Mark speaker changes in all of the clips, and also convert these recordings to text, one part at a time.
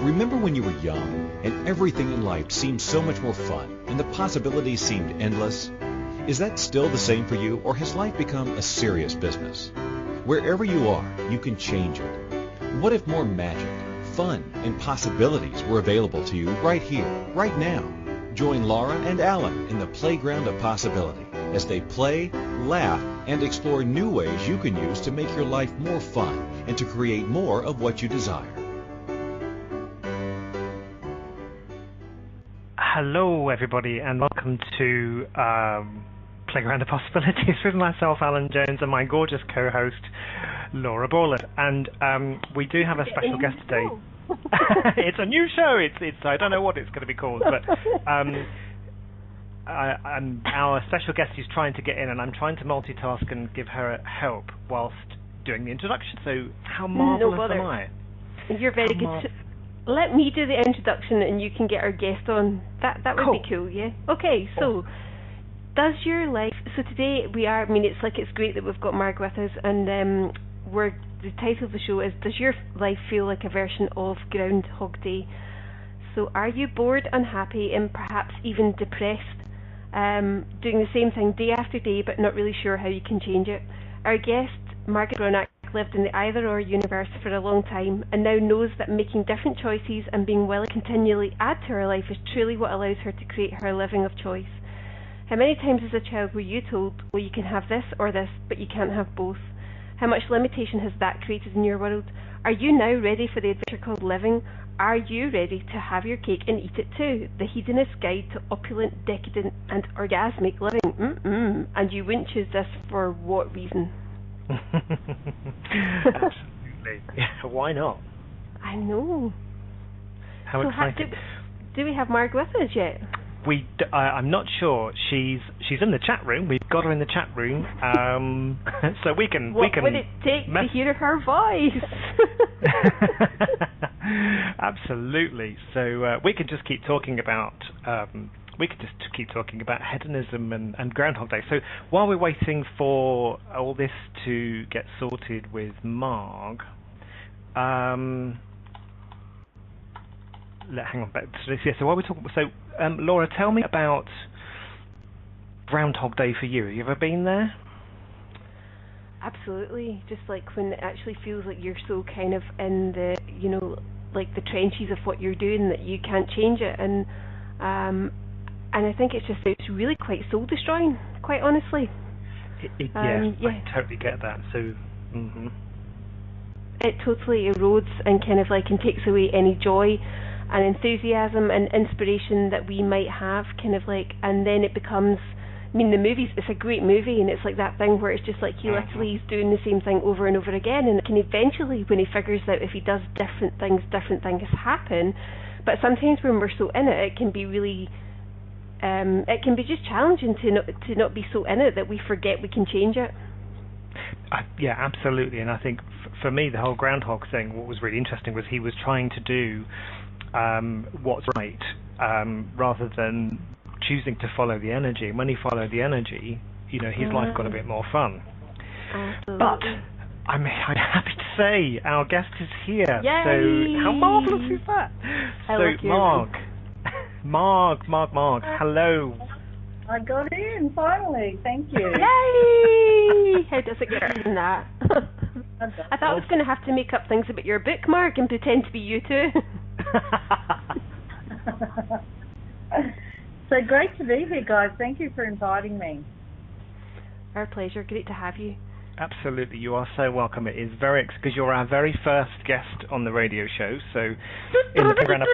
Speaker 1: Remember when you were young and everything in life seemed so much more fun and the possibilities seemed endless? Is that still the same for you, or has life become a serious business? Wherever you are, you can change it. What if more magic, fun, and possibilities were available to you right here, right now? Join Laura and Alun in the playground of possibility as they play, laugh, and explore new ways you can use to make your life more fun and to create more of what you desire.
Speaker 2: Hello everybody, and welcome to Playground of Possibilities with myself, Alan Jones, and my gorgeous co-host, Laura Braunack. And we do have a special guest today. It's a new show. It's I don't know what it's going to be called, but our special guest is trying to get in, and I'm trying to multitask and give her help whilst doing the introduction. So how marvelous am I?
Speaker 3: You're very good. Let me do the introduction and you can get our guest on. That would be cool, yeah? Okay, so does your life... So today it's great that we've got Marg with us, and the title of the show is Does Your Life Feel Like a Version of Ground Hog Day? So are you bored, unhappy, and perhaps even depressed, doing the same thing day after day but not really sure how you can change it? Our guest, Margaret Braunack, lived in the either-or universe for a long time and now knows that making different choices and being willing to continually add to her life is truly what allows her to create her living of choice. How many times as a child were you told, well, you can have this or this, but you can't have both? How much limitation has that created in your world? Are you now ready for the adventure called living? Are you ready to have your cake and eat it too? The Hedonist Guide to Opulent, Decadent and Orgasmic Living. And you wouldn't choose this for what reason?
Speaker 2: Absolutely. Yeah, why not?
Speaker 3: I know.
Speaker 2: How exciting.
Speaker 3: Do we have Marg with us yet?
Speaker 2: I'm not sure. She's in the chat room. We've got her in the chat room. So we can.
Speaker 3: What would it take to hear her voice?
Speaker 2: Absolutely. So we could just keep talking about. Hedonism and Ground Hog Day. So while we're waiting for all this to get sorted with Marg, hang on. So while we talk, Laura, tell me about Ground Hog Day for you. Have you ever been there?
Speaker 3: Absolutely. Just like when it actually feels like you're so kind of in the, like the trenches of what you're doing that you can't change it, and I think it's really quite soul destroying, quite honestly.
Speaker 2: I totally get that. So.
Speaker 3: It totally erodes and kind of like and takes away any joy and enthusiasm and inspiration that we might have, kind of like, and then it becomes, the movies, it's a great movie, and it's like that thing where it's just like he literally is doing the same thing over and over again, and it can eventually, when he figures out if he does different things happen. But sometimes when we're so in it can be really, it can be just challenging to not be so in it that we forget we can change it.
Speaker 2: Yeah, absolutely. And I think for me, the whole groundhog thing, what was really interesting was he was trying to do what's right rather than choosing to follow the energy. And when he followed the energy, his life got a bit more fun.
Speaker 3: Absolutely.
Speaker 2: But I'm happy to say our guest is here.
Speaker 3: Yay!
Speaker 2: So how marvellous is that? Marg, hello.
Speaker 4: I got in, finally. Thank you.
Speaker 3: Yay! How does it get better than that? I thought I was going to have to make up things about your book, Marg, and pretend to be you too.
Speaker 4: So great to be here, guys. Thank you for inviting me.
Speaker 3: Our pleasure. Great to have you.
Speaker 2: Absolutely, you are so welcome. It is because you're our very first guest on the radio show. So, in the playground of,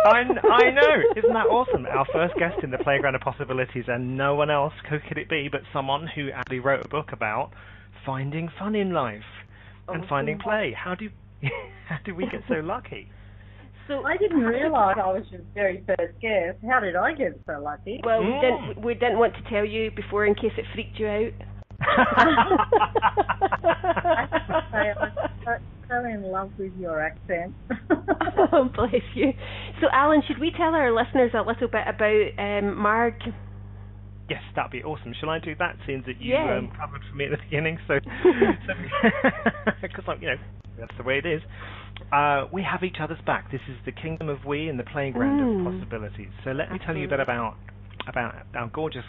Speaker 2: I know, isn't that awesome? Our first guest in the playground of possibilities, and no one else could it be but someone who actually wrote a book about finding fun in life and finding play. How do we get so lucky?
Speaker 4: So I didn't realise I was your very first guest. How did I get so lucky?
Speaker 3: Well, we didn't want to tell you before in case it freaked you out.
Speaker 4: I'm so in love with your accent.
Speaker 3: Oh, bless you. So, Alan, should we tell our listeners a little bit about Marg?
Speaker 2: Yes, that'd be awesome. Shall I do that, seeing that you covered for me at the beginning? So, because that's the way it is. We have each other's back. This is the kingdom of we and the playground of possibilities. So let me tell you a bit about our gorgeous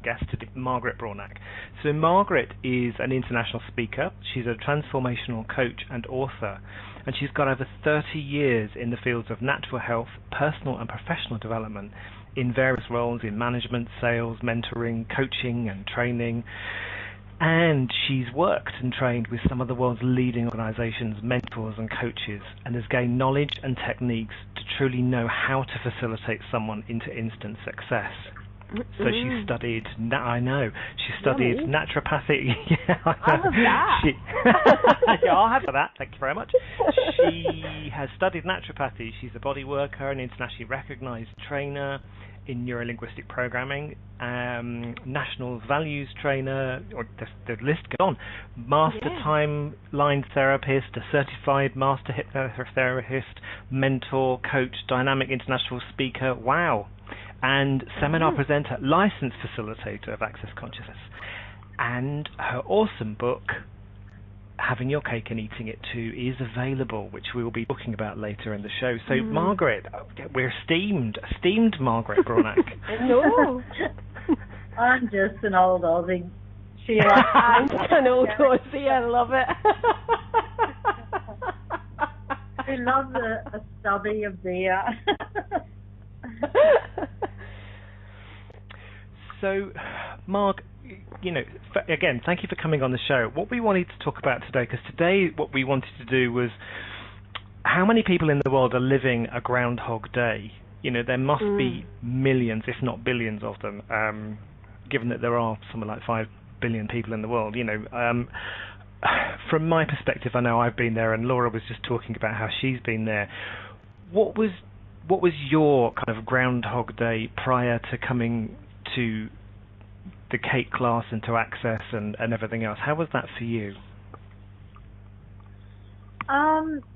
Speaker 2: guest today, Margaret Braunack. So Margaret is an international speaker. She's a transformational coach and author, and she's got over 30 years in the fields of natural health, personal and professional development in various roles in management, sales, mentoring, coaching and training. And she's worked and trained with some of the world's leading organizations, mentors and coaches, and has gained knowledge and techniques to truly know how to facilitate someone into instant success. So she studied, she studied naturopathy. Yeah,
Speaker 3: I love that.
Speaker 2: Yeah, I'll have that, thank you very much. She has studied naturopathy. She's a body worker, an internationally recognized trainer in neurolinguistic programming, national values trainer, or the list goes on, master timeline therapist, a certified master hypnotherapist, mentor, coach, dynamic international speaker, wow, and seminar presenter, licensed facilitator of Access Consciousness. And her awesome book, Having Your Cake and Eating It Too, is available, which we will be talking about later in the show. So, Margaret, we're esteemed Margaret Braunack.
Speaker 3: I know.
Speaker 4: I'm just an old Aussie, Sheila.
Speaker 3: I'm an old Aussie, I love it.
Speaker 4: Who loves a stubby of beer.
Speaker 2: So, Marg, again, thank you for coming on the show. What we wanted to talk about today, because today what we wanted to do was how many people in the world are living a Ground Hog day? There must be millions, if not billions of them, given that there are something like 5 billion people in the world. From my perspective, I know I've been there, and Laura was just talking about how she's been there. What was your kind of Ground Hog day prior to coming to the cake class and to Access and everything else? How was that for you?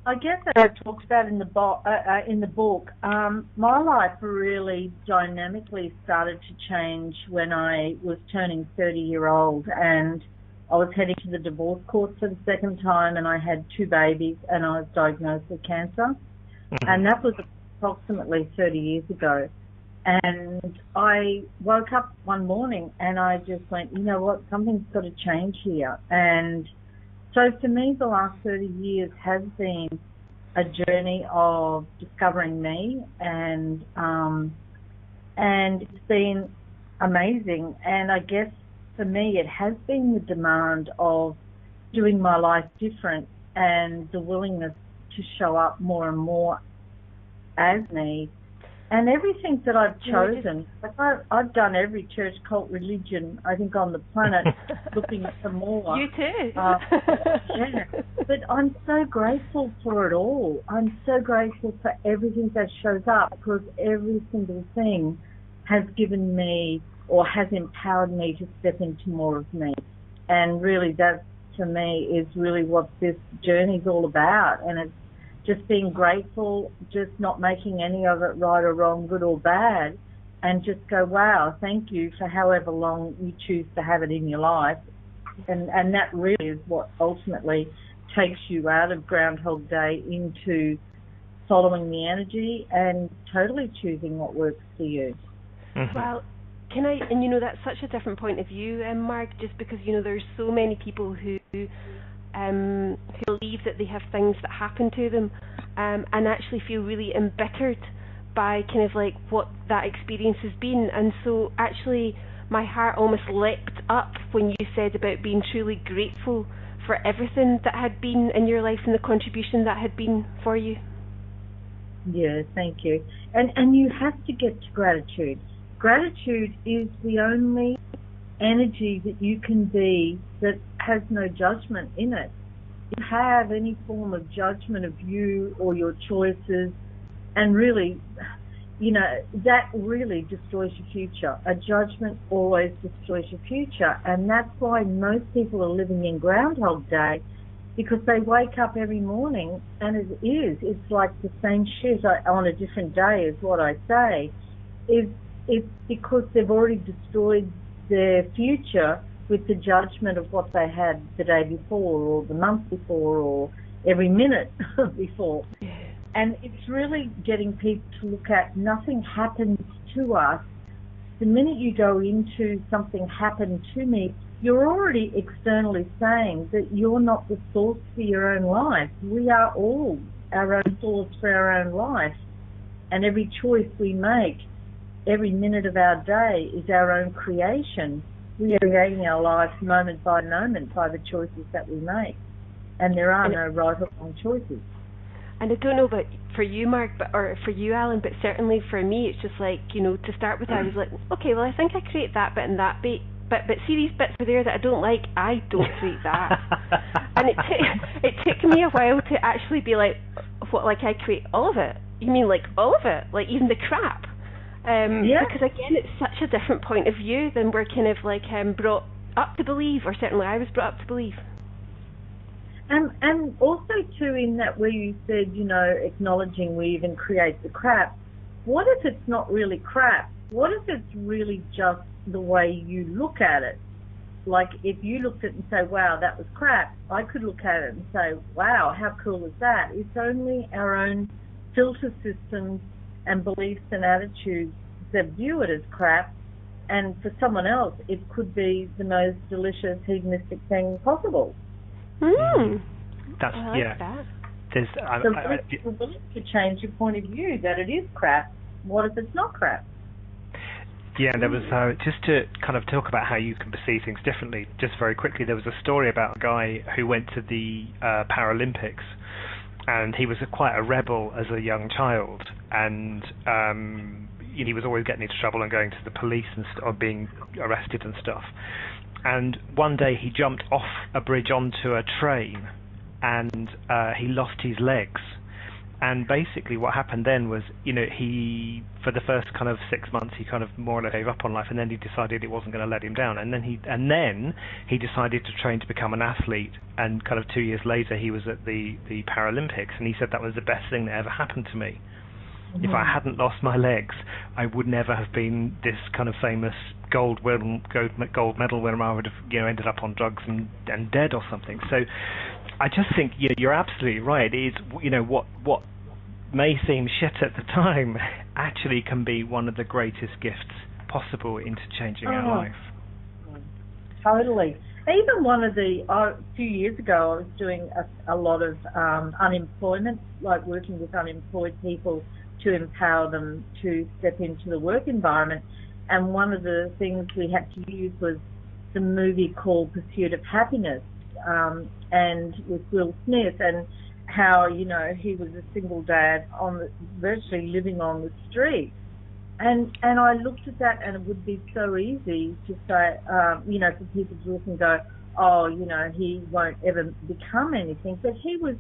Speaker 4: I guess as I talked about in the book, my life really dynamically started to change when I was turning 30-year-old, and I was heading to the divorce court for the second time, and I had 2 babies, and I was diagnosed with cancer, and that was approximately 30 years ago. And I woke up one morning and I just went, you know what, something's got to change here. And so for me, the last 30 years has been a journey of discovering me, and it's been amazing. And I guess for me, it has been the demand of doing my life different and the willingness to show up more and more as me. And everything that I've chosen, I've done every church, cult, religion, I think, on the planet, looking for more.
Speaker 3: You too.
Speaker 4: But I'm so grateful for it all. I'm so grateful for everything that shows up, because every single thing has given me or has empowered me to step into more of me. And really, that, to me, is really what this journey's all about. And it's just being grateful, just not making any of it right or wrong, good or bad, and just go, wow, thank you for however long you choose to have it in your life. And that really is what ultimately takes you out of Groundhog Day into following the energy and totally choosing what works for you.
Speaker 3: Well, can I, and that's such a different point of view, Mark, just because, there's so many people who believe that they have things that happen to them, and actually feel really embittered by kind of like what that experience has been. And so actually my heart almost leapt up when you said about being truly grateful for everything that had been in your life and the contribution that had been for you.
Speaker 4: Yeah, thank you. And you have to get to gratitude. Gratitude is the only energy that you can be that has no judgment in it. If you have any form of judgment of you or your choices, and really, that really destroys your future. A judgment always destroys your future, and that's why most people are living in Groundhog Day, because they wake up every morning and it's like the same shit on a different day, is what I say. It's because they've already destroyed their future with the judgment of what they had the day before or the month before or every minute before. And it's really getting people to look at nothing happens to us. The minute you go into something happened to me, you're already externally saying that you're not the source for your own life. We are all our own source for our own life. And every choice we make, every minute of our day is our own creation. We are creating our life moment by moment by the choices that we make. And there are no right or wrong choices.
Speaker 3: And I don't know about for you, Mark, or for you, Alun, but certainly for me, it's just like, you know, to start with, I was like, okay, well, I think I create that bit and that bit, but see these bits over there that I don't like, I don't create that. And it took me a while to actually be like, what, like I create all of it? You mean like all of it? Like even the crap? Because again, it's such a different point of view than we're kind of like brought up to believe, or certainly I was brought up to believe.
Speaker 4: And also too, in that where you said, you know, acknowledging we even create the crap. What if it's not really crap? What if it's really just the way you look at it? Like if you looked at it and say, wow, that was crap, I could look at it and say, wow, how cool is that? It's only our own filter systems and beliefs and attitudes that view it as crap, and for someone else it could be the most delicious hedonistic thing possible.
Speaker 2: That's
Speaker 3: I like that.
Speaker 2: There's
Speaker 4: so willing to change your point of view that it is crap. What if it's not crap?
Speaker 2: Yeah, there was just to kind of talk about how you can perceive things differently. Just very quickly, there was a story about a guy who went to the Paralympics, and he was quite a rebel as a young child, and he was always getting into trouble and going to the police and or being arrested and stuff. And one day he jumped off a bridge onto a train, and he lost his legs. And basically what happened then was, you know, he, for the first kind of 6 months, he kind of more or less gave up on life, and then he decided it wasn't going to let him down. And then he decided to train to become an athlete, and kind of 2 years later he was at the Paralympics, and he said that was the best thing that ever happened to me. If I hadn't lost my legs, I would never have been this kind of famous gold medal winner. I would have, you know, ended up on drugs and dead or something. So I just think, you know, you're absolutely right. It is, you know, what may seem shit at the time actually can be one of the greatest gifts possible into changing our life.
Speaker 4: Totally. Even one of a few years ago, I was doing a lot of unemployment, like working with unemployed people to empower them to step into the work environment. And one of the things we had to use was the movie called Pursuit of Happiness, and with Will Smith, and how, you know, he was a single dad virtually living on the street. And I looked at that, and it would be so easy to say, you know, for people to look and go, oh, you know, he won't ever become anything. But it was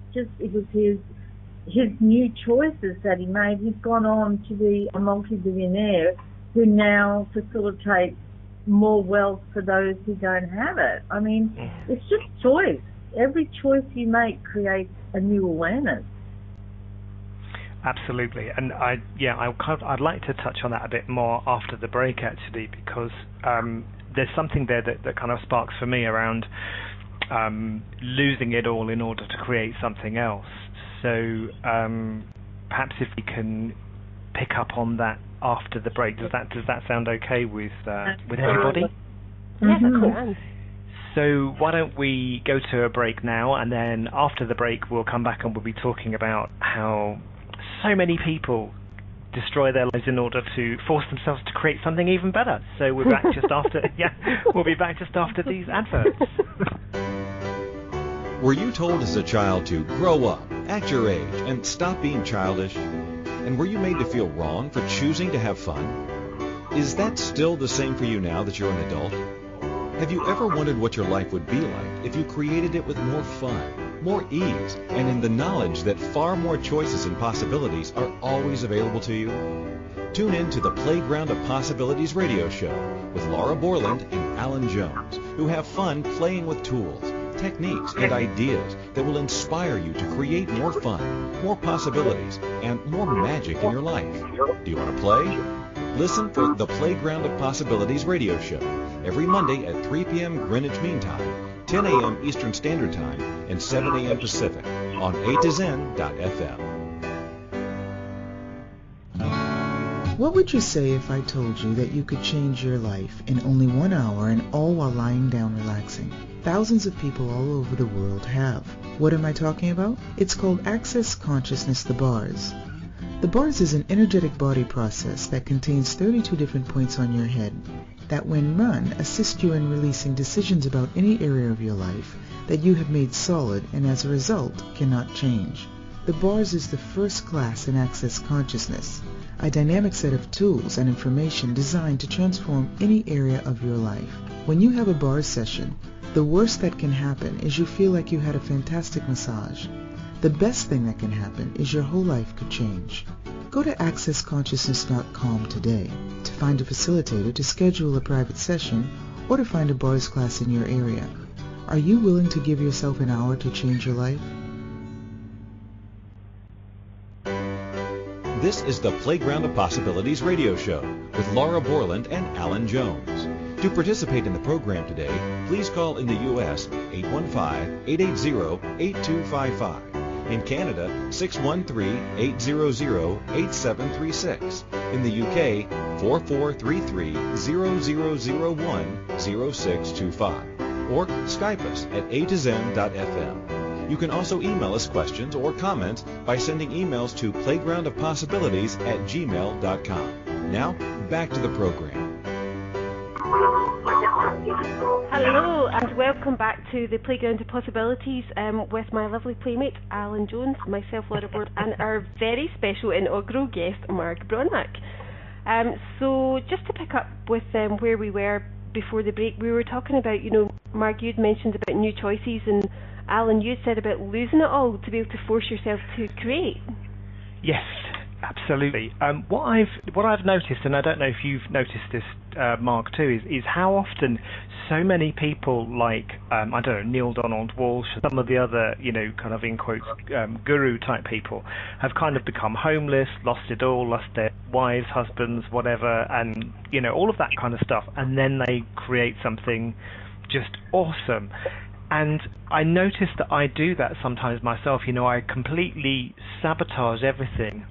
Speaker 4: his new choices that he made. He's gone on to be a multi-billionaire who now facilitates more wealth for those who don't have it. I mean, it's just choice. Every choice you make creates a new awareness.
Speaker 2: Absolutely, and I'd like to touch on that a bit more after the break, actually, because there's something there that kind of sparks for me around losing it all in order to create something else. So perhaps if we can pick up on that after the break, does that sound okay with everybody?
Speaker 3: Yes, cool.
Speaker 2: So why don't we go to a break now, and then after the break we'll come back and we'll be talking about how so many people destroy their lives in order to force themselves to create something even better. So we're back just after we'll be back just after these adverts.
Speaker 1: Were you told as a child to grow up, act your age, and stop being childish? And were you made to feel wrong for choosing to have fun? Is that still the same for you now that you're an adult? Have you ever wondered what your life would be like if you created it with more fun, more ease, and in the knowledge that far more choices and possibilities are always available to you? Tune in to the Playground of Possibilities radio show with Laura Borland and Alun Jones, who have fun playing with tools, techniques, and ideas that will inspire you to create more fun, more possibilities, and more magic in your life. Do you want to play? Listen for the Playground of Possibilities radio show every Monday at 3 p.m. Greenwich Mean Time, 10 a.m. Eastern Standard Time, and 7 a.m. Pacific on A2Zen.fm.
Speaker 5: What would you say if I told you that you could change your life in only 1 hour and all while lying down relaxing? Thousands of people all over the world have. What am I talking about? It's called Access Consciousness, the bars. The bars is an energetic body process that contains 32 different points on your head that when run assist you in releasing decisions about any area of your life that you have made solid and as a result cannot change. The bars is the first class in Access Consciousness, a dynamic set of tools and information designed to transform any area of your life. When you have a bars session, the worst that can happen is you feel like you had a fantastic massage. The best thing that can happen is your whole life could change. Go to accessconsciousness.com today to find a facilitator to schedule a private session or to find a bars class in your area. Are you willing to give yourself an hour to change your life?
Speaker 1: This is the Playground of Possibilities radio show with Laura Borland and Alun Jones. To participate in the program today, please call in the U.S. 815-880-8255. In Canada, 613-800-8736. In the UK, 4433-0001-0625. Or Skype us at A2Zen.fm. You can also email us questions or comments by sending emails to playgroundofpossibilities@gmail.com. Now, back to the program.
Speaker 3: Hello and welcome back to the Playground of Possibilities with my lovely playmate Alun Jones, myself Laura Borland, and our very special inaugural guest Margaret Braunack. So just to pick up with where we were before the break, we were talking about, Marg, you'd mentioned about new choices, and Alun, you said about losing it all to be able to force yourself to create.
Speaker 2: Yes, absolutely. What I've noticed, and I don't know if you've noticed this, Mark, too, is how often so many people like, Neil Donald Walsh, some of the other, kind of in quotes, guru type people, have kind of become homeless, lost it all, lost their wives, husbands, whatever, and, all of that kind of stuff, and then they create something just awesome. And I notice that I do that sometimes myself. I completely sabotage everything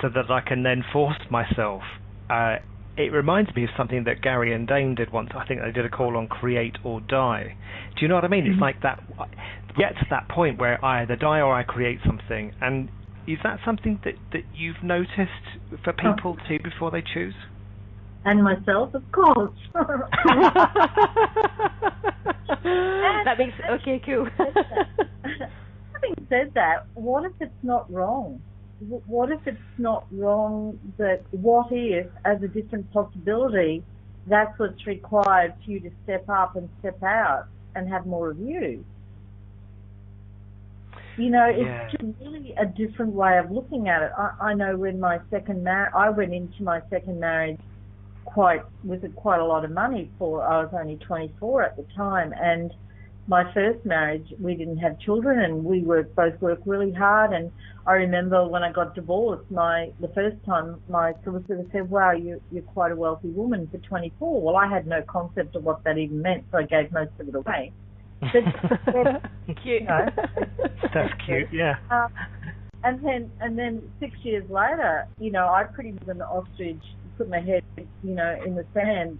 Speaker 2: so that I can then force myself. It reminds me of something that Gary and Dane did once. I think they did a call on create or die. Do you know what I mean? Mm-hmm. It's like that. Get to that point where I either die or I create something. And is that something that you've noticed for people too before they choose?
Speaker 4: And myself, of course.
Speaker 3: That makes okay, cool.
Speaker 4: Having said that, what if it's not wrong? What if it's not wrong that what if, as a different possibility, that's what's required for you to step up and step out and have more of you? It's just really a different way of looking at it. I know when I went into my second marriage with quite a lot of money I was only 24 at the time, and my first marriage, we didn't have children, and we both worked really hard. And I remember when I got divorced, the first time my solicitor said, "Wow, you're quite a wealthy woman for 24." Well, I had no concept of what that even meant, so I gave most of it away. But,
Speaker 2: cute. That's cute, yeah.
Speaker 4: And then 6 years later, I pretty much an ostrich, put my head, in the sand,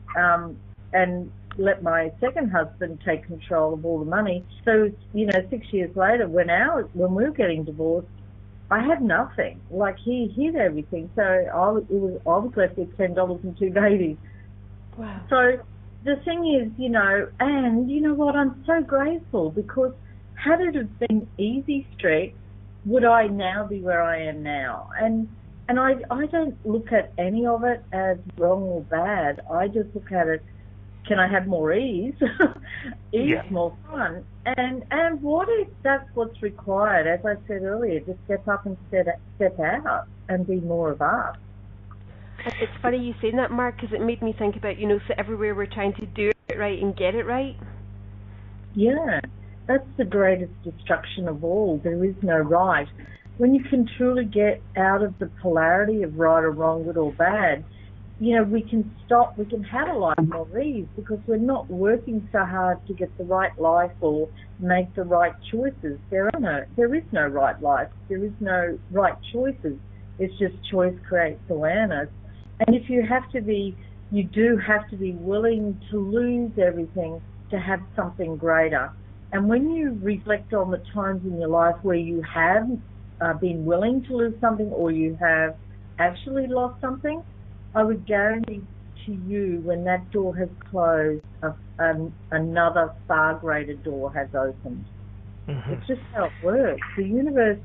Speaker 4: and let my second husband take control of all the money. So, 6 years later, when we were getting divorced, I had nothing. Like, he hid everything. So I was left with $10 and 2 babies.
Speaker 3: Wow.
Speaker 4: So the thing is, and you know what? I'm so grateful, because had it have been easy street, would I now be where I am now? And I don't look at any of it as wrong or bad. I just look at it, can I have more ease? More fun. And what if that's what's required, as I said earlier, to step up and step out and be more of us?
Speaker 3: It's funny you saying that, Mark, because it made me think about, so everywhere we're trying to do it right and get it right.
Speaker 4: Yeah, that's the greatest destruction of all. There is no right. When you can truly get out of the polarity of right or wrong, good or bad, we can have a life more ease because we're not working so hard to get the right life or make the right choices. There is no right life. There is no right choices. It's just choice creates awareness. And if you do have to be willing to lose everything to have something greater. And when you reflect on the times in your life where you have been willing to lose something or you have actually lost something, I would guarantee to you when that door has closed, another far greater door has opened. Mm-hmm. It's just how it works. The universe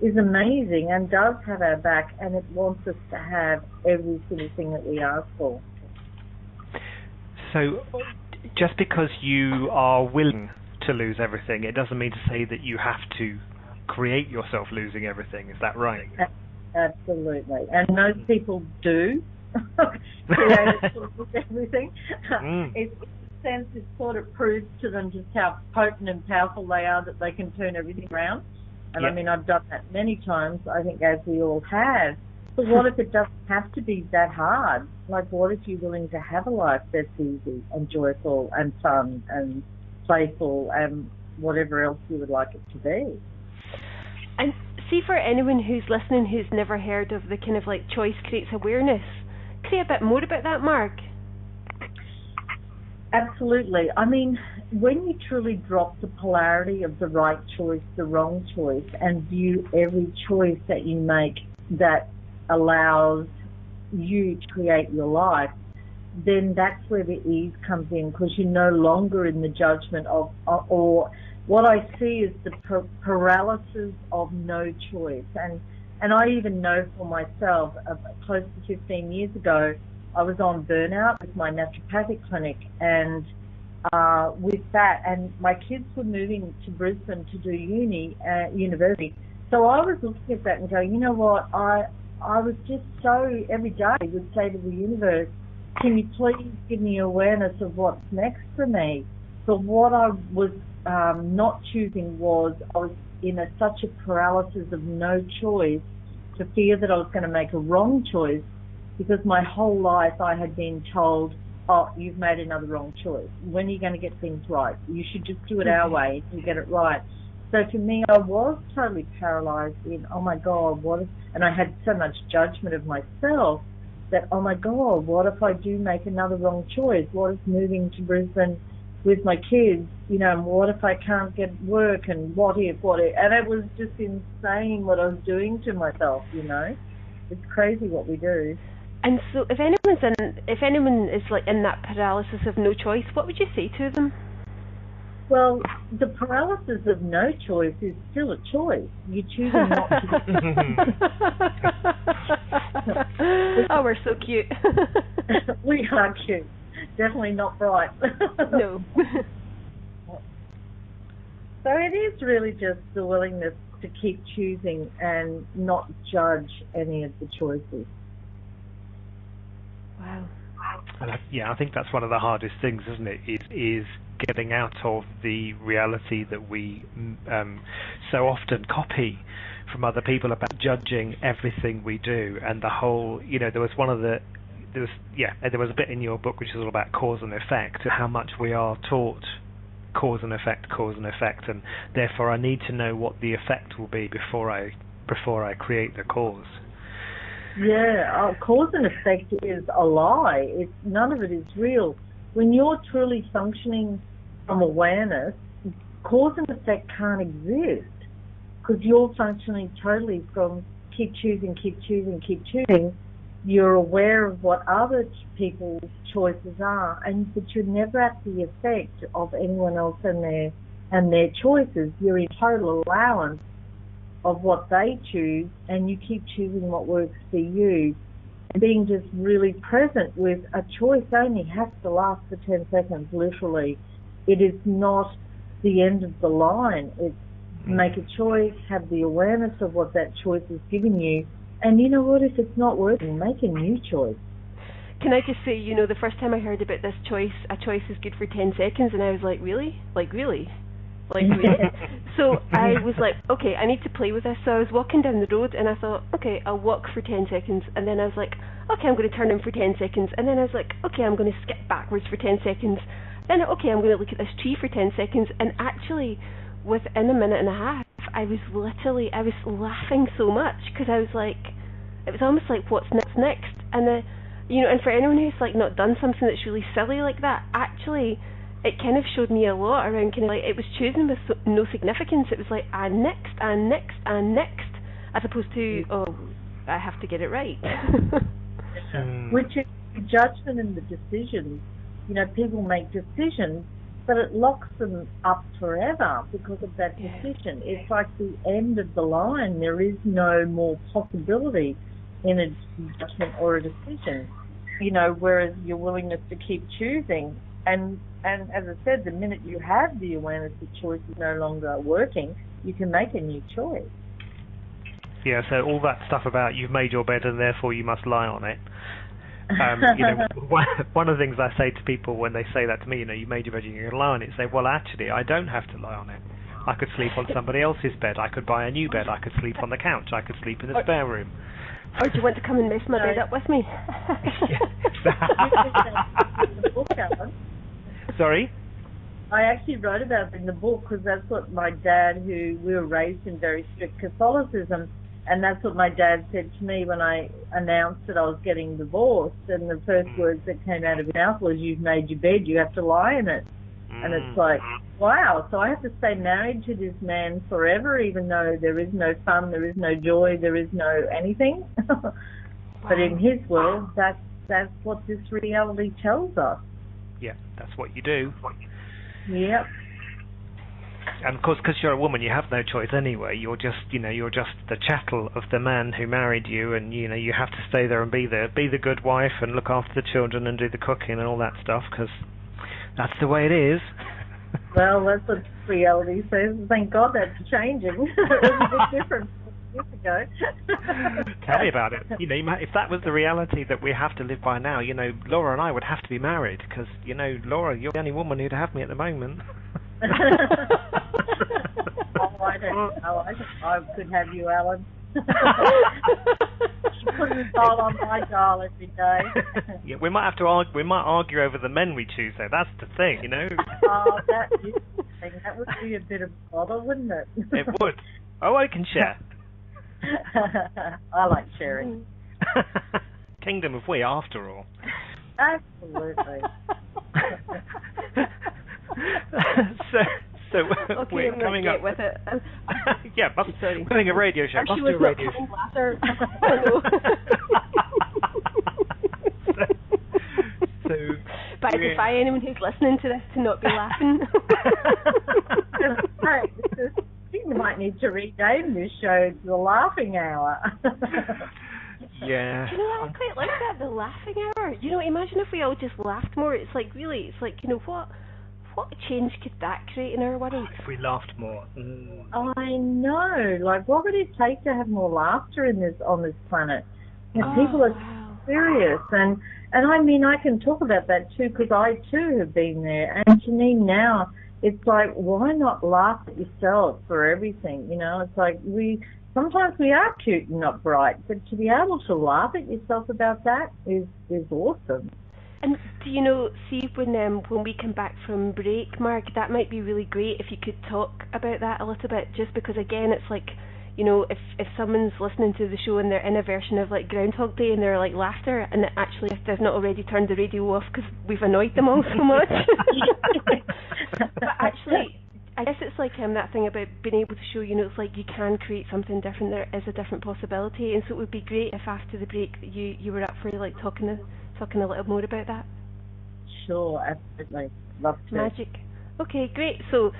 Speaker 4: is amazing and does have our back, and it wants us to have every single thing that we ask for.
Speaker 2: So just because you are willing to lose everything, it doesn't mean to say that you have to create yourself losing everything. Is that right?
Speaker 4: Absolutely. And most people do create to lose everything. In a sense, it sort of proves to them just how potent and powerful they are that they can turn everything around. And I mean, I've done that many times, I think, as we all have. But what if it doesn't have to be that hard? Like, what if you're willing to have a life that's easy and joyful and fun and playful and whatever else you would like it to be?
Speaker 3: And see, for anyone who's listening who's never heard of the kind of like choice creates awareness, say a bit more about that, Mark. Absolutely.
Speaker 4: I mean, when you truly drop the polarity of the right choice, the wrong choice, and view every choice that you make that allows you to create your life, then that's where the ease comes in, because you're no longer in the judgment of, or what I see is the paralysis of no choice. And I even know for myself, close to 15 years ago, I was on burnout with my naturopathic clinic, and with that, and my kids were moving to Brisbane to do university. So I was looking at that and going, you know what, I was just so, every day would say to the universe, can you please give me awareness of what's next for me? But what I was not choosing was, I was in such a paralysis of no choice, to fear that I was going to make a wrong choice, because my whole life I had been told, oh, you've made another wrong choice. When are you going to get things right? You should just do it our way and get it right. So to me, I was totally paralyzed in, oh my God, and I had so much judgment of myself that, oh my God, what if I do make another wrong choice? What if moving to Brisbane with my kids, and what if I can't get work, and what if, and it was just insane what I was doing to myself, It's crazy what we do.
Speaker 3: And so if anyone is like in that paralysis of no choice, what would you say to them?
Speaker 4: Well, the paralysis of no choice is still a choice. You're choosing not to.
Speaker 3: Oh, we're so cute.
Speaker 4: We are cute. Definitely not bright.
Speaker 3: No.
Speaker 4: So it is really just the willingness to keep choosing and not judge any of the choices.
Speaker 3: Wow.
Speaker 2: And I think that's one of the hardest things, isn't it? It is getting out of the reality that we so often copy from other people about judging everything we do, and the whole, there was a bit in your book which is all about cause and effect, how much we are taught cause and effect, and therefore I need to know what the effect will be before I create the cause.
Speaker 4: Yeah, cause and effect is a lie. None of it is real. When you're truly functioning from awareness, cause and effect can't exist, because you're functioning totally from keep choosing. You're aware of what other people's choices are, but you're never at the effect of anyone else and their choices. You're in total allowance of what they choose, and you keep choosing what works for you. And being just really present with a choice only has to last for 10 seconds, literally. It is not the end of the line. It's make a choice, have the awareness of what that choice is giving you, and you know what, if it's not working, make a new choice.
Speaker 3: Can I just say, the first time I heard about this choice, a choice is good for 10 seconds, and I was like, really? Like, really? Like, so I was like, okay, I need to play with this. So I was walking down the road and I thought, okay, I'll walk for 10 seconds. And then I was like, okay, I'm going to turn in for 10 seconds. And then I was like, okay, I'm going to skip backwards for 10 seconds. Then, okay, I'm going to look at this tree for 10 seconds. And actually, within a minute and a half, I was laughing so much because I was like, it was almost like, what's next? And and for anyone who's like not done something that's really silly like that, actually, it kind of showed me a lot around kind of like, it was chosen with no significance. It was like, and next, as opposed to, oh, I have to get it right.
Speaker 4: Which is the judgment and the decision. People make decisions, but it locks them up forever because of that decision. It's like the end of the line. There is no more possibility in a judgment or a decision, whereas your willingness to keep choosing. And as I said, the minute you have the awareness that choice is no longer working, you can make a new choice.
Speaker 2: Yeah, so all that stuff about you've made your bed and therefore you must lie on it. One of the things I say to people when they say that to me, you made your bed and you're going to lie on it, say, well, actually, I don't have to lie on it. I could sleep on somebody else's bed. I could buy a new bed. I could sleep on the couch. I could sleep in the spare room.
Speaker 3: Or do you want to come and mess my bed up with me?
Speaker 2: Sorry?
Speaker 4: I actually wrote about it in the book because that's what my dad, we were raised in very strict Catholicism, and that's what my dad said to me when I announced that I was getting divorced, and the first words that came out of his mouth was, you've made your bed, you have to lie in it. And it's like, wow, so I have to stay married to this man forever, even though there is no fun, there is no joy, there is no anything. But in his world, that's what this reality tells us.
Speaker 2: Yeah, that's what you do.
Speaker 4: Yep.
Speaker 2: And of course, because you're a woman, you have no choice anyway. You're just the chattel of the man who married you, and you have to stay there and be the good wife and look after the children and do the cooking and all that stuff, because that's the way it is.
Speaker 4: Well, that's what reality says. Thank God that's changing. It was a bit different years ago.
Speaker 2: Tell me about it. If that was the reality that we have to live by now, Laura and I would have to be married, because, Laura, you're the only woman who'd have me at the moment.
Speaker 4: I don't know. I could have you, Alun. You put a dial on my dial every day.
Speaker 2: Yeah, we might have to argue. We might argue over the men we choose, though. That's the thing,
Speaker 4: Oh, that is the thing. That would be a bit of bother, wouldn't it?
Speaker 2: It would. Oh, I can share.
Speaker 4: I like sharing.
Speaker 2: Kingdom of we, after all.
Speaker 4: Absolutely.
Speaker 2: So
Speaker 3: okay,
Speaker 2: we're coming up
Speaker 3: with it.
Speaker 2: Yeah, we're doing a radio show. Must do a radio show.
Speaker 3: But I defy anyone who's listening to this to not be laughing.
Speaker 4: You might need to rename this show to the Laughing Hour.
Speaker 2: Yeah.
Speaker 3: Do you know, I quite like that, the laughing hour. Imagine if we all just laughed more. It's like, what change could that create in our world?
Speaker 2: If we laughed more.
Speaker 4: I know. Like, what would it take to have more laughter on this planet? People are serious, and I mean, I can talk about that too, because I too have been there. And to me now, it's like, why not laugh at yourself for everything? It's like sometimes we are cute and not bright, but to be able to laugh at yourself about that is awesome.
Speaker 3: And do see when we come back from break, Mark, that might be really great if you could talk about that a little bit, just because again, it's like, if someone's listening to the show and they're in a version of like Ground Hog Day and they're like laughter, and actually if they've not already turned the radio off because we've annoyed them all so much. But actually, I guess it's like that thing about being able to show, it's like you can create something different. There is a different possibility, and so it would be great if after the break that you were up for like talking a little more about that.
Speaker 4: Sure, absolutely. Love to.
Speaker 3: Magic. Okay, great. So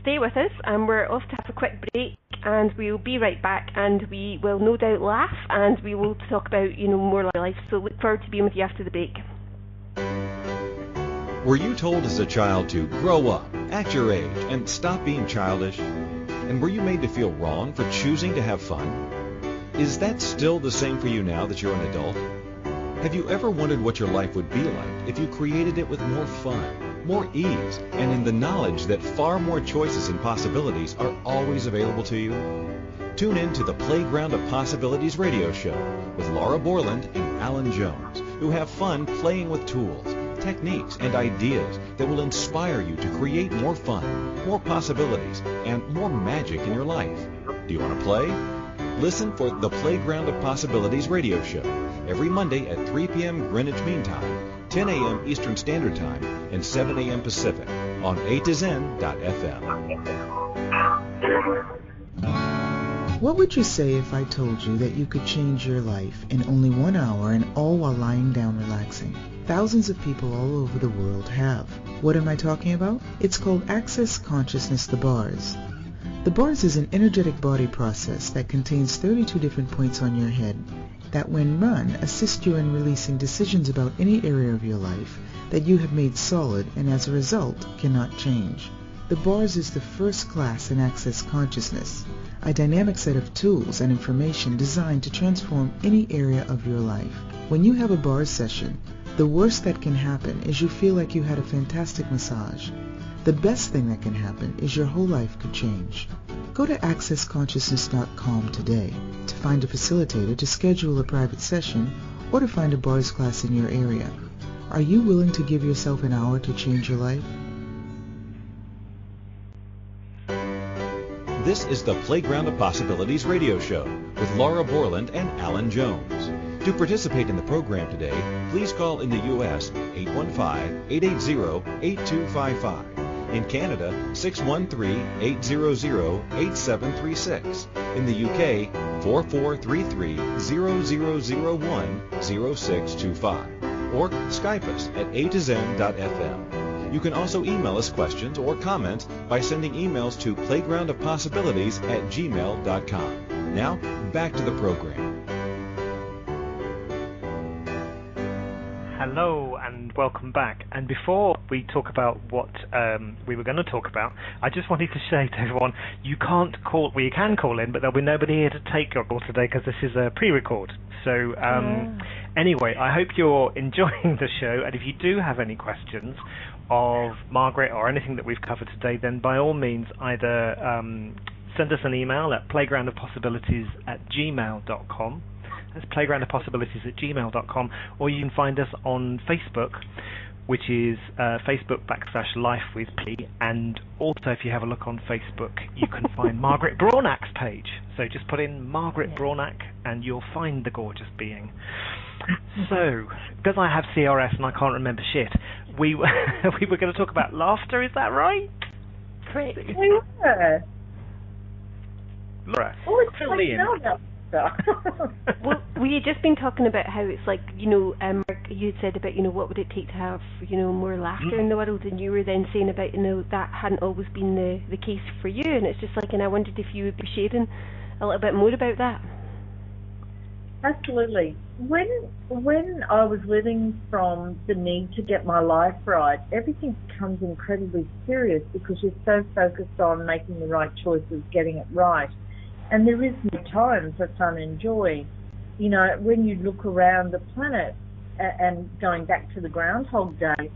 Speaker 3: stay with us, and we're off to have a quick break, and we'll be right back, and we will no doubt laugh, and we will talk about more life. So look forward to being with you after the break.
Speaker 1: Were you told as a child to grow up, act your age, and stop being childish? And were you made to feel wrong for choosing to have fun? Is that still the same for you now that you're an adult? Have you ever wondered what your life would be like if you created it with more fun, more ease, and in the knowledge that far more choices and possibilities are always available to you? Tune in to the Playground of Possibilities radio show with Laura Borland and Alun Jones, who have fun playing with tools, techniques, and ideas that will inspire you to create more fun, more possibilities, and more magic in your life. Do you want to play? Listen for the Playground of Possibilities radio show every Monday at 3 p.m. Greenwich Mean Time, 10 a.m. Eastern Standard Time, and 7 a.m. Pacific on A2Zen.fm.
Speaker 5: What would you say if I told you that you could change your life in only 1 hour and all while lying down relaxing? Thousands of people all over the world have. What am I talking about? It's called Access Consciousness, the bars. The bars is an energetic body process that contains 32 different points on your head that, when run, assist you in releasing decisions about any area of your life that you have made solid and as a result cannot change. The bars is the first class in Access Consciousness, a dynamic set of tools and information designed to transform any area of your life. When you have a bars session, the worst that can happen is you feel like you had a fantastic massage. The best thing that can happen is your whole life could change. Go to accessconsciousness.com today to find a facilitator to schedule a private session or to find a bars class in your area. Are you willing to give yourself an hour to change your life?
Speaker 1: This is the Playground of Possibilities radio show with Laura Borland and Alun Jones. To participate in the program today, please call in the U.S. 815-880-8255. In Canada, 613-800-8736. In the UK, 4433-0001-0625. Or Skype us at A2Zen.fm. You can also email us questions or comments by sending emails to playgroundofpossibilities@gmail.com. Now, back to the program.
Speaker 2: Hello and welcome back. And before we talk about what we were going to talk about, I just wanted to say to everyone, you can call in, but there'll be nobody here to take your call today because this is a pre-record. So anyway, I hope you're enjoying the show, and if you do have any questions of Margaret or anything that we've covered today, then by all means either send us an email at playgroundofpossibilities@gmail.com. That's playgroundofpossibilities@gmail.com, or you can find us on Facebook, which is Facebook.com/LifeWithP, and also if you have a look on Facebook, you can find Margaret Braunack's page. So just put in Margaret Braunack and you'll find the gorgeous being. So, because I have CRS and I can't remember shit, we were going to talk about laughter, is that right?
Speaker 3: Correct.
Speaker 4: Yeah.
Speaker 2: Laura, fill me in.
Speaker 3: Well, we had just been talking about how it's like, you had said about, what would it take to have, more laughter in the world, and you were then saying about, that hadn't always been the case for you, and it's just like, and I wondered if you would be sharing a little bit more about that.
Speaker 4: Absolutely. When I was living from the need to get my life right, everything becomes incredibly serious because you're so focused on making the right choices, getting it right. And there is no time for fun and joy. When you look around the planet, and going back to the Ground Hog day,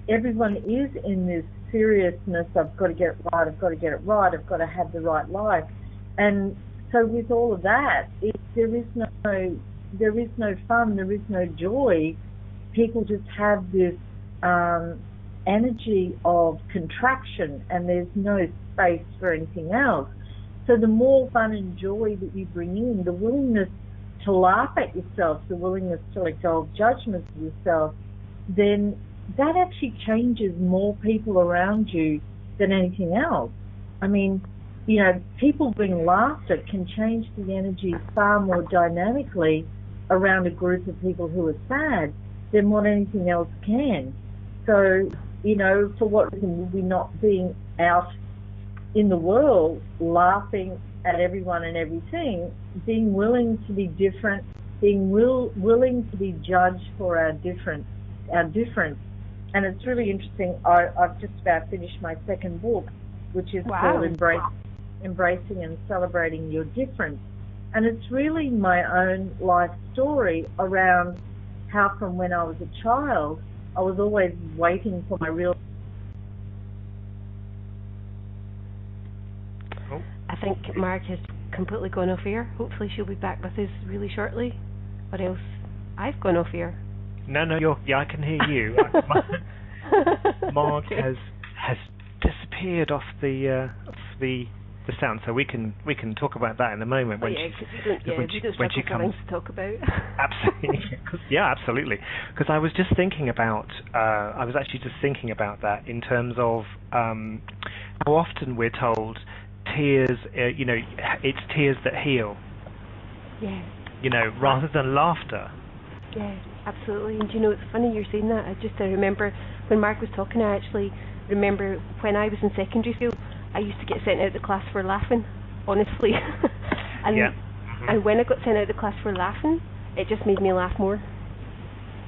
Speaker 4: everyone is in this seriousness, I've got to get it right, I've got to get it right, I've got to have the right life. And so with all of that, there is no fun, there is no joy. People just have this energy of contraction, and there's no space for anything else. So the more fun and joy that you bring in, the willingness to laugh at yourself, the willingness to let go of judgment of yourself, then that actually changes more people around you than anything else. I mean, people bring laughter can change the energy far more dynamically around a group of people who are sad than what anything else can. So, for what reason would we not being out in the world laughing at everyone and everything, being willing to be different, being willing to be judged for our difference. And it's really interesting. I've just about finished my second book, which is called Embracing and Celebrating Your Difference. And it's really my own life story around how from when I was a child, I was always waiting for my real
Speaker 3: think Mark has completely gone off air. Hopefully she'll be back with us really shortly, or else I've gone off air.
Speaker 2: No, I can hear you. Mark has disappeared off the sound, so we can talk about that in a moment when she comes
Speaker 3: to talk about.
Speaker 2: Absolutely, absolutely. Because I was just thinking about that in terms of how often we're told tears, it's tears that heal.
Speaker 3: Yeah.
Speaker 2: Rather than laughter.
Speaker 3: Yeah, absolutely. And it's funny you're saying that. I remember when Mark was talking, I actually remember when I was in secondary school, I used to get sent out of the class for laughing, honestly. And when I got sent out of the class for laughing, it just made me laugh more.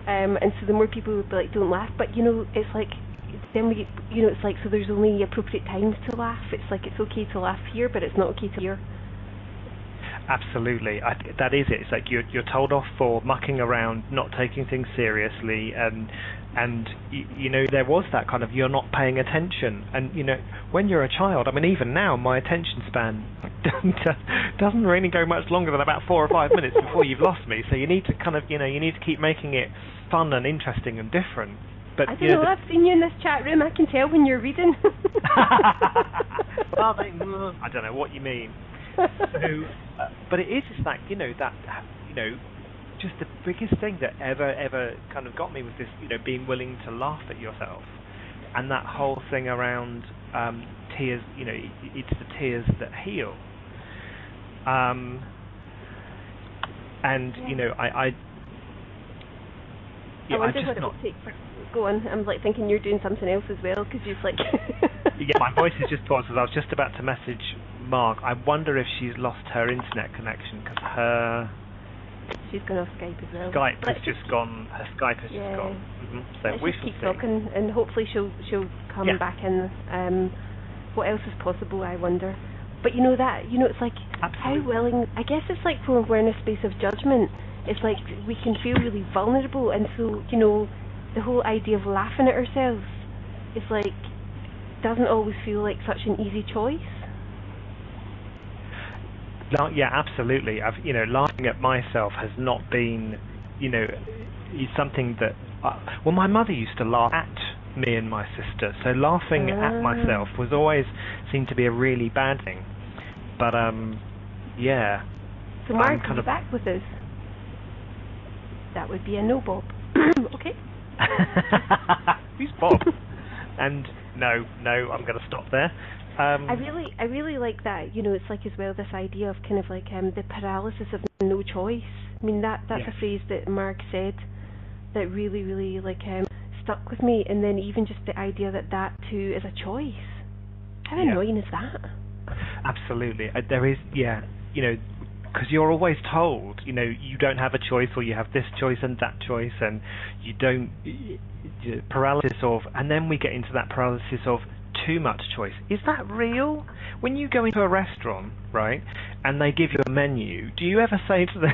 Speaker 3: And so the more people would be like, don't laugh. But, it's like, then we, it's like, so there's only appropriate times to laugh. It's like, it's okay to laugh here, but it's not okay to hear.
Speaker 2: Absolutely, that is it. It's like you're told off for mucking around, not taking things seriously, and there was that kind of you're not paying attention. And when you're a child, I mean, even now, my attention span doesn't really go much longer than about 4 or 5 minutes before you've lost me. So you need to kind of you need to keep making it fun and interesting and different. But
Speaker 3: I don't know. I've seen you in this chat room. I can tell when you're reading.
Speaker 2: Well, I don't know what you mean. So, but it is like just the biggest thing that ever kind of got me was this being willing to laugh at yourself, and that whole thing around tears. It's the tears that heal. And I
Speaker 3: wonder what it would take for. Go on. I'm like thinking you're doing something else as well because you're like.
Speaker 2: Yeah, my voice is just paused because I was just about to message Mark. I wonder if she's lost her internet connection because
Speaker 3: she's gone off Skype as well.
Speaker 2: Skype has just gone. Her Skype has just gone. Mm-hmm. So
Speaker 3: let's
Speaker 2: we
Speaker 3: just
Speaker 2: shall
Speaker 3: keep
Speaker 2: see.
Speaker 3: talking, and hopefully she'll come back in. What else is possible? I wonder. But it's like
Speaker 2: absolutely.
Speaker 3: How willing. I guess it's like when we're in a space of judgment. It's like we can feel really vulnerable, and so the whole idea of laughing at ourselves is like doesn't always feel like such an easy choice.
Speaker 2: Yeah, absolutely. Laughing at myself has not been, is something that. My mother used to laugh at me and my sister, so laughing at myself was always seemed to be a really bad thing. But yeah.
Speaker 3: So Mark, are you back with us? That would be a no, Bob. Okay.
Speaker 2: Who's Bob? And no, I'm going to stop there.
Speaker 3: I really like that. It's like as well this idea of kind of like the paralysis of no choice. I mean that's a phrase that Mark said that really, really like stuck with me. And then even just the idea that too is a choice. How annoying is that?
Speaker 2: Absolutely, there is. Yeah, because you're always told, you don't have a choice, or you have this choice and that choice, and you don't. Paralysis of, and then we get into that paralysis of too much choice. Is that real? When you go into a restaurant, right, and they give you a menu, do you ever say to the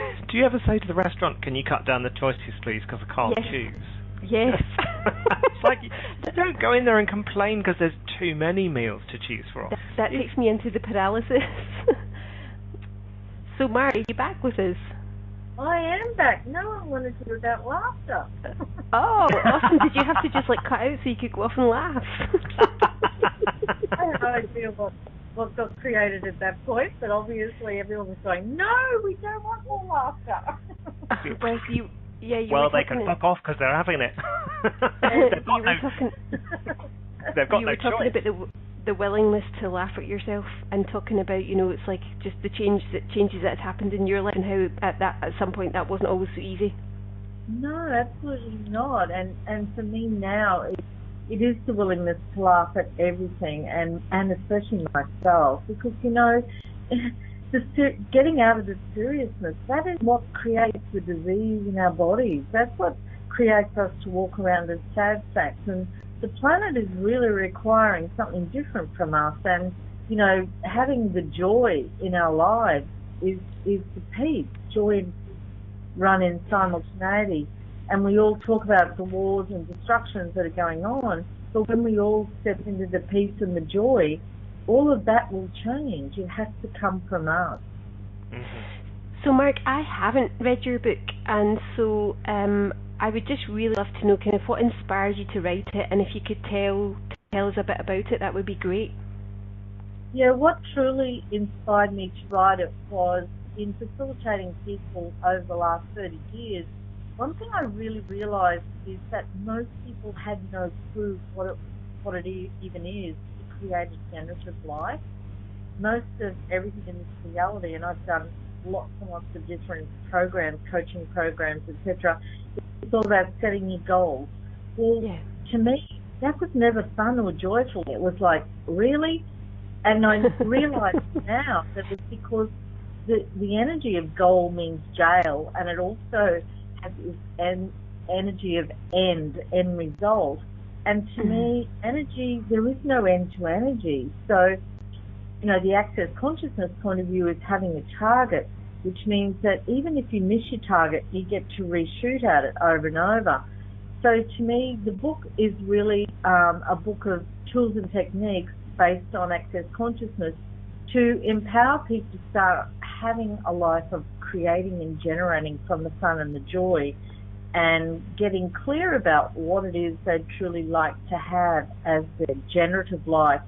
Speaker 2: restaurant, "Can you cut down the choices, please, because I can't choose"?
Speaker 3: Yes.
Speaker 2: It's like you don't go in there and complain because there's too many meals to choose from.
Speaker 3: That takes me into the paralysis. So, Mark, are you back with us?
Speaker 4: I am back. No one wanted to hear about laughter.
Speaker 3: Oh, awesome. Did you have to just cut out so you could go off and laugh?
Speaker 4: I have no idea what got created at that point, but obviously everyone was going, no, we don't want more laughter.
Speaker 2: Well, they can fuck off because they're having it. They've got no choice.
Speaker 3: You were talking about the willingness to laugh at yourself, and talking about it's like just the changes that had happened in your life, and how at some point that wasn't always so easy.
Speaker 4: No, absolutely not. And for me now, it is the willingness to laugh at everything, and especially myself, because getting out of the seriousness, that is what creates the disease in our bodies. That's what creates us to walk around as sad sacks. And the planet is really requiring something different from us. And, having the joy in our lives is the peace. Joy run in simultaneity. And we all talk about the wars and destructions that are going on. But when we all step into the peace and the joy, all of that will change. It has to come from us.
Speaker 3: So, Mark, I haven't read your book, and so I would just really love to know kind of what inspired you to write it, and if you could tell us a bit about it, that would be great.
Speaker 4: Yeah, what truly inspired me to write it was in facilitating people over the last 30 years. One thing I really realised is that most people had no clue what it even is to create a generative life. Most of everything in this reality, and I've done lots and lots of different programs, coaching programs, etc. It's all about setting your goals. Well, to me, that was never fun or joyful. It was like, really? And I realize now that it's because the energy of goal means jail, and it also has this energy of end result. And to me, energy, there is no end to energy. So, the access consciousness point of view is having a target, which means that even if you miss your target, you get to reshoot at it over and over. So to me, the book is really a book of tools and techniques based on access consciousness to empower people to start having a life of creating and generating from the fun and the joy, and getting clear about what it is they'd truly like to have as their generative life.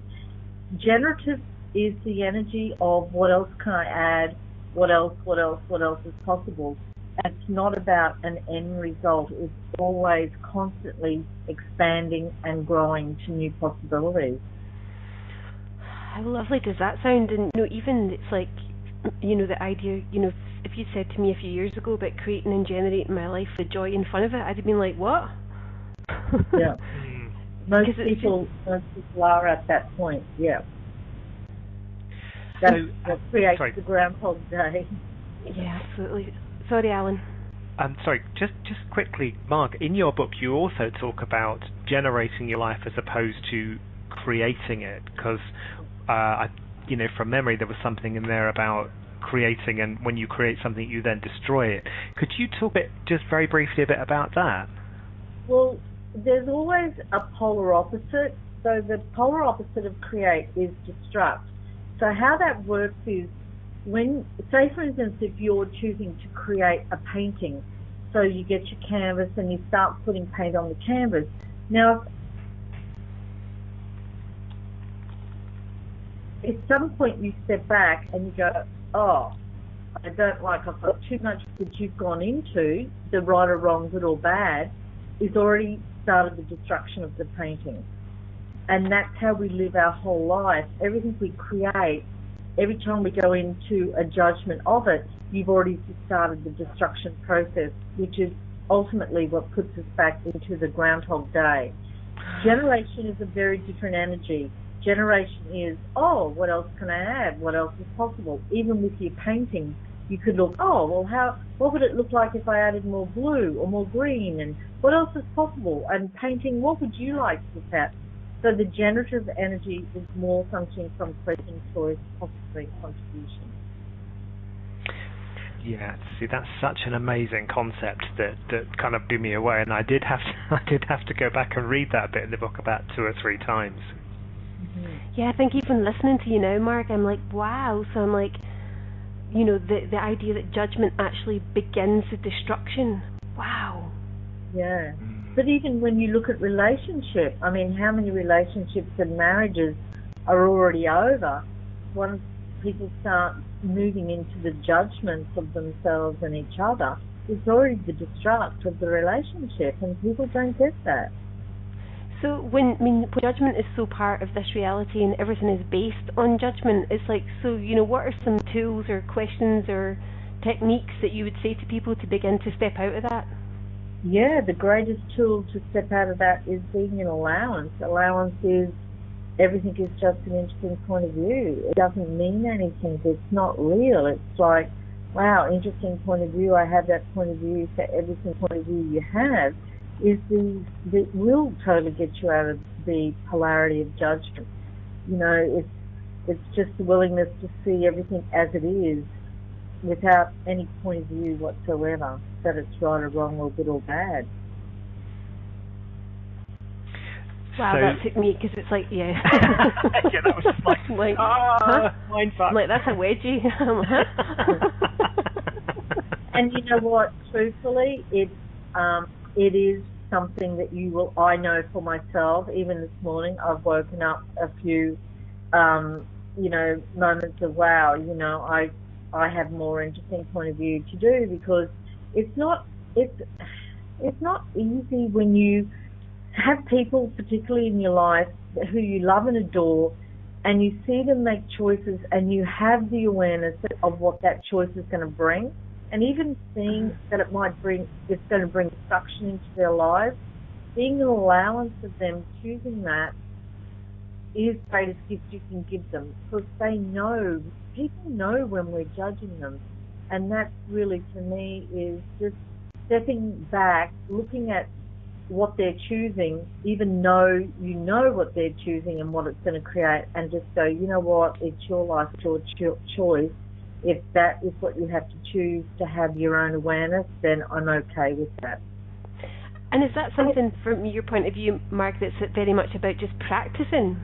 Speaker 4: Generative is the energy of what else can I add, what else is possible. And it's not about an end result. It's always constantly expanding and growing to new possibilities.
Speaker 3: How lovely does that sound? And even it's like, the idea, if you said to me a few years ago about creating and generating my life with joy and fun of it, I'd have been like, what?
Speaker 4: Yeah. Most people are at that point, yeah. That creates the Ground Hog Day.
Speaker 3: Yeah, absolutely. Sorry, Alun.
Speaker 2: Sorry, just quickly, Mark, in your book you also talk about generating your life as opposed to creating it, because from memory there was something in there about creating, and when you create something you then destroy it. Could you talk just very briefly a bit about that?
Speaker 4: Well, there's always a polar opposite. So the polar opposite of create is destruct. So how that works is, say for instance, if you're choosing to create a painting, so you get your canvas and you start putting paint on the canvas. Now, at some point you step back and you go, oh, I don't like, I've got too much that you've gone into, the right or wrong, good or bad, is already started the destruction of the painting. And that's how we live our whole life. Everything we create, every time we go into a judgment of it, you've already started the destruction process, which is ultimately what puts us back into the Ground Hog Day. Generation is a very different energy. Generation is, oh, what else can I add? What else is possible? Even with your painting, you could look, oh, well, what would it look like if I added more blue or more green? And what else is possible? And painting, what would you like to look at? So the generative energy is more something from question, choice, possibly contribution.
Speaker 2: Yeah, see, that's such an amazing concept that kind of blew me away, and I did have to go back and read that bit in the book about 2 or 3 times.
Speaker 3: Mm-hmm. Yeah, I think even listening to you now, Mark, I'm like, wow. So I'm like, the idea that judgment actually begins the destruction. Wow.
Speaker 4: Yeah. But even when you look at relationship, I mean, how many relationships and marriages are already over? Once people start moving into the judgments of themselves and each other, it's already the destruct of the relationship, and people don't get that.
Speaker 3: So when judgment is so part of this reality and everything is based on judgment, it's like, so, what are some tools or questions or techniques that you would say to people to begin to step out of that?
Speaker 4: Yeah, the greatest tool to step out of that is being an allowance. Allowance is everything is just an interesting point of view. It doesn't mean anything. It's not real. It's like, wow, interesting point of view. I have that point of view. For every single point of view you have is that will totally get you out of the polarity of judgment. It's just the willingness to see everything as it is, without any point of view whatsoever, that it's right or wrong or good or bad.
Speaker 3: Wow, that took me, because it's like, yeah.
Speaker 2: Yeah, that was just like mind fuck.
Speaker 3: I'm like, that's a wedgie.
Speaker 4: And you know what? Truthfully, it is something that I know for myself. Even this morning, I've woken up a few, moments of wow. I have more interesting point of view to do, because it's not easy when you have people, particularly in your life, who you love and adore, and you see them make choices, and you have the awareness of what that choice is going to bring, and even seeing that it's going to bring suction into their lives, being an allowance of them choosing that is the greatest gift you can give them, because people know when we're judging them, and that really, for me, is just stepping back, looking at what they're choosing, even though you know what they're choosing and what it's going to create, and just go, you know what, it's your life, it's your choice. If that is what you have to choose to have your own awareness, then I'm okay with that.
Speaker 3: And is that something, from your point of view, Margaret, that's very much about just practicing?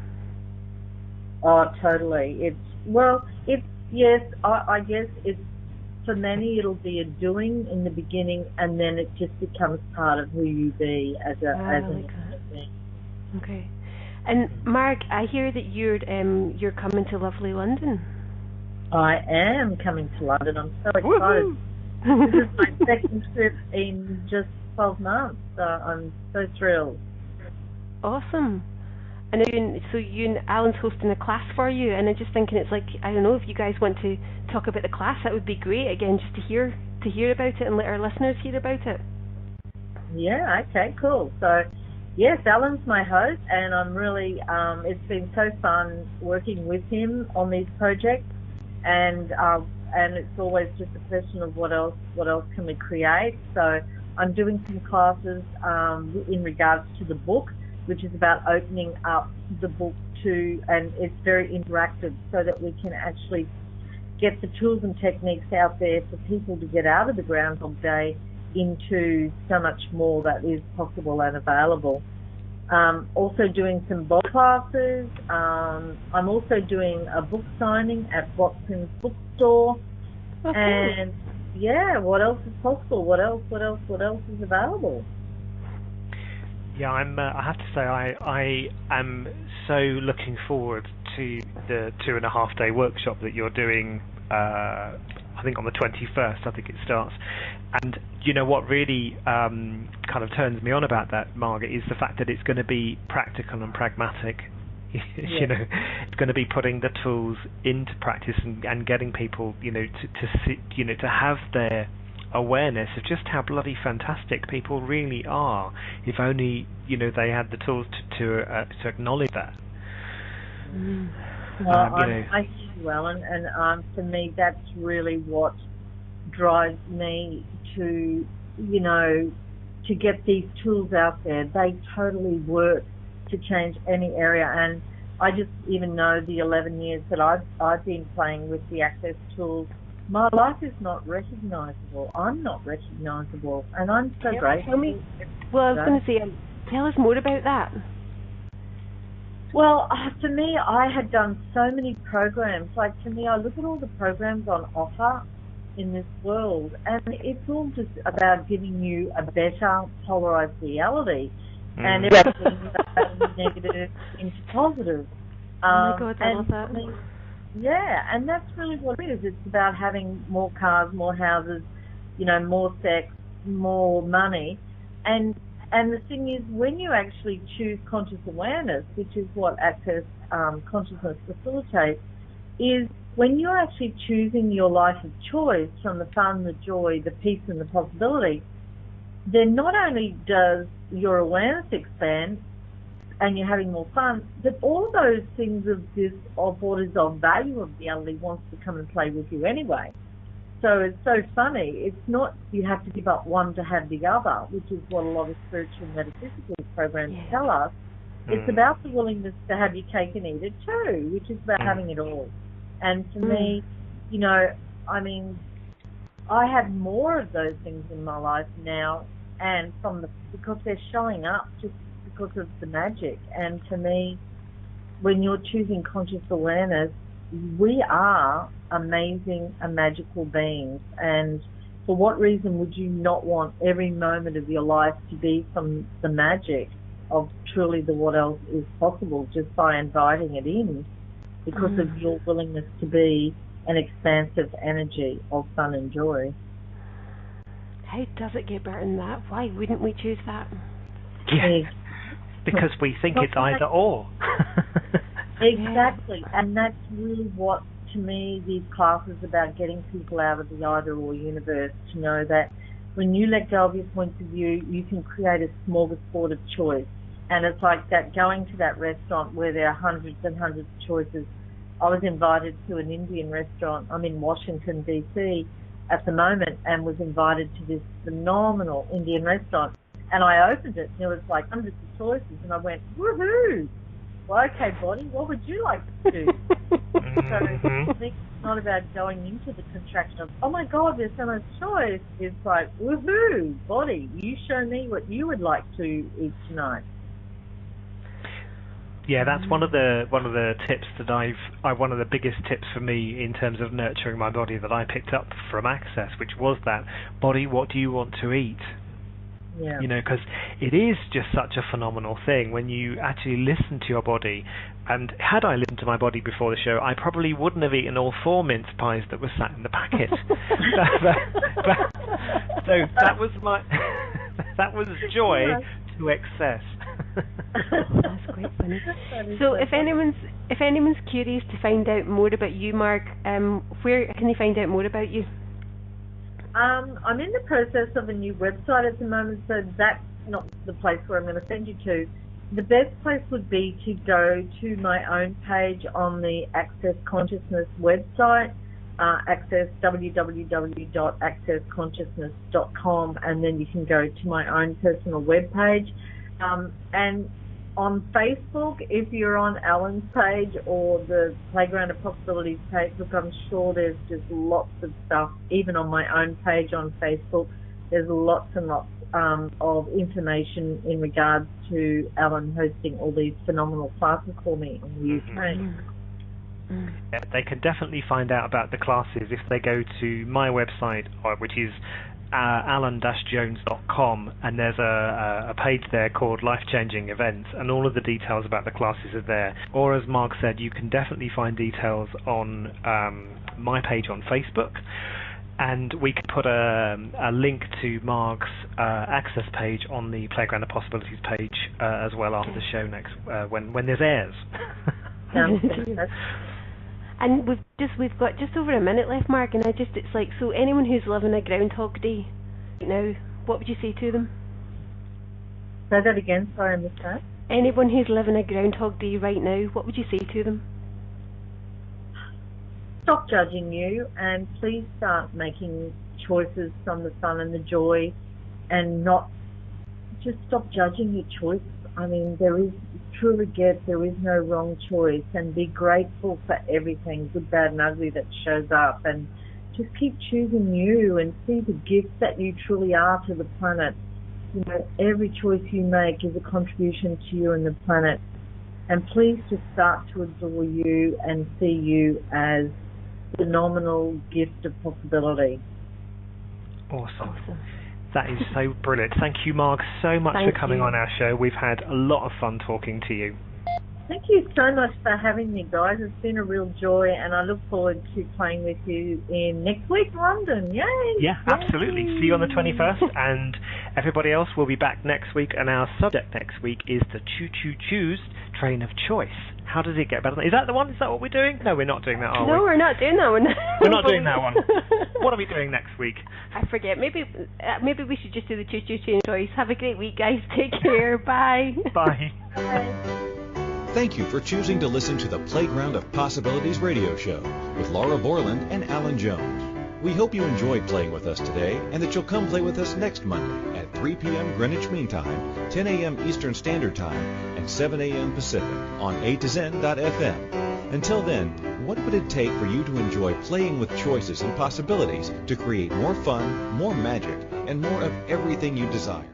Speaker 4: Oh, totally. Yes, I guess it's, for many, it'll be a doing in the beginning, and then it just becomes part of who you be as an being.
Speaker 3: Okay. And Marg, I hear that you're coming to lovely London.
Speaker 4: I am coming to London. I'm so excited. This is my second trip in just 12 months, so I'm so thrilled.
Speaker 3: Awesome. And you and Alun's hosting a class for you, and I'm just thinking, it's like, I don't know, if you guys want to talk about the class, that would be great, again, just to hear about it and let our listeners hear about it.
Speaker 4: Yeah, okay, cool. So, yes, Alun's my host, and I'm really, it's been so fun working with him on these projects, and it's always just a question of what else can we create. So I'm doing some classes in regards to the book, which is about opening up the book and it's very interactive, so that we can actually get the tools and techniques out there for people to get out of the Ground Hog Day into so much more that is possible and available. Also doing some book classes. I'm also doing a book signing at Watson's Bookstore.
Speaker 3: Okay.
Speaker 4: And yeah, what else is possible? What else is available?
Speaker 2: Yeah, I have to say, I am so looking forward to the 2.5-day workshop that you're doing. I think on the 21st, I think it starts. And you know what really kind of turns me on about that, Margaret, is the fact that it's going to be practical and pragmatic. You know, it's going to be putting the tools into practice and getting people, to have their awareness of just how bloody fantastic people really are, if only they had the tools to acknowledge that.
Speaker 4: Well, I hear you, Alun, and for me, that's really what drives me to get these tools out there. They totally work to change any area, and I just even know the 11 years that I've been playing with the Access tools. My life is not recognisable. I'm not recognisable, and I'm so grateful.
Speaker 3: Tell me. Well, I was going to say, tell us more about that.
Speaker 4: Well, for me, I had done so many programs. Like, to me, I look at all the programs on offer in this world, and it's all just about giving you a better polarised reality, and everything negative into positive.
Speaker 3: Oh my God, I love that.
Speaker 4: Yeah, and that's really what it is. It's about having more cars, more houses, more sex, more money. And the thing is, when you actually choose conscious awareness, which is what Access Consciousness facilitates, is when you're actually choosing your life of choice from the fun, the joy, the peace and the possibility, then not only does your awareness expand, and you're having more fun, but all those things of what is of value of reality wants to come and play with you anyway. So it's so funny. It's not you have to give up one to have the other, which is what a lot of spiritual and metaphysical programs tell us. It's about the willingness to have your cake and eat it too, which is about having it all. And for me, I have more of those things in my life now, and because they're showing up just because of the magic. And to me, when you're choosing conscious awareness, we are amazing and magical beings. And for what reason would you not want every moment of your life to be from the magic of truly the what else is possible, just by inviting it in, because of your willingness to be an expansive energy of fun and joy?
Speaker 3: How does it get better than that? Why wouldn't we choose that?
Speaker 2: Yeah, because we think it's either or.
Speaker 4: Exactly, and that's really what, to me, these classes about getting people out of the either or universe, to know that when you let go of your points of view, you can create a smorgasbord of choice. And it's like that, going to that restaurant where there are hundreds and hundreds of choices. I was invited to an Indian restaurant. I'm in Washington, D.C. at the moment, and was invited to this phenomenal Indian restaurant. And I opened it, and there was like hundreds of choices, and I went, woohoo! Well, okay, Bonnie, what would you like to do? So I think it's not about going into the contraction of, oh my God, there's so much choice. It's like, woohoo, Bonnie, you show me what you would like to eat tonight.
Speaker 2: Yeah, that's one of the tips that one of the biggest tips for me in terms of nurturing my body that I picked up from Access, which was that, body, what do you want to eat?
Speaker 4: Yeah.
Speaker 2: You know, because it is just such a phenomenal thing when you actually listen to your body. And had I listened to my body before the show, I probably wouldn't have eaten all 4 mince pies that were sat in the packet. So that was that was joy to excess.
Speaker 3: That's quite funny. So if anyone's curious to find out more about you, Mark, where can they find out more about you?
Speaker 4: I'm in the process of a new website at the moment, so that's not the place where I'm going to send you to. The best place would be to go to my own page on the Access Consciousness website, www.accessconsciousness.com, and then you can go to my own personal webpage. And on Facebook, if you're on Alun's page or the Playground of Possibilities page, look, I'm sure there's just lots of stuff. Even on my own page on Facebook, there's lots and lots of information in regards to Alun hosting all these phenomenal classes for me in the UK.
Speaker 2: Yeah, they can definitely find out about the classes if they go to my website, which is alun-jones.com, and there's a page there called Life Changing Events, and all of the details about the classes are there. Or as Mark said, you can definitely find details on my page on Facebook, and we can put a link to Mark's Access page on the Playground of Possibilities page as well after the show next when there's airs.
Speaker 3: And we've got just over a minute left, Mark, and it's like, so anyone who's living a Groundhog Day right now, what would you say to them?
Speaker 4: Say that again, sorry, I missed that.
Speaker 3: Anyone who's living a Groundhog Day right now, what would you say to them?
Speaker 4: Stop judging you, and please start making choices from the fun and the joy, and not just stop judging your choice. I mean, there is no wrong choice, and be grateful for everything, good, bad and ugly, that shows up, and just keep choosing you and see the gift that you truly are to the planet. You know, every choice you make is a contribution to you and the planet, and please just start to adore you and see you as a phenomenal gift of possibility.
Speaker 2: Awesome. That is so brilliant. Thank you, Mark, so much for coming on our show. We've had a lot of fun talking to you.
Speaker 4: Thank you so much for having me, guys. It's been a real joy, and I look forward to playing with you in next week, London. Yay!
Speaker 2: Yeah, absolutely. See you on the 21st, and everybody else will be back next week, and our subject next week is the Choo-Choo-Choose Train of Choice. How does it get better? Is that the one? Is that what we're doing? No, we're not doing that, are we?
Speaker 3: No, we're not doing that one.
Speaker 2: We're not doing that one. What are we doing next week?
Speaker 3: I forget. Maybe we should just do the Choo-Choo Choice. Have a great week, guys. Take care. Bye.
Speaker 2: Bye.
Speaker 4: Bye.
Speaker 1: Thank you for choosing to listen to the Playground of Possibilities radio show with Laura Borland and Alun Jones. We hope you enjoyed playing with us today, and that you'll come play with us next Monday at 3 p.m. Greenwich Mean Time, 10 a.m. Eastern Standard Time, and 7 a.m. Pacific on A2Zen.fm. Until then, what would it take for you to enjoy playing with choices and possibilities to create more fun, more magic, and more of everything you desire?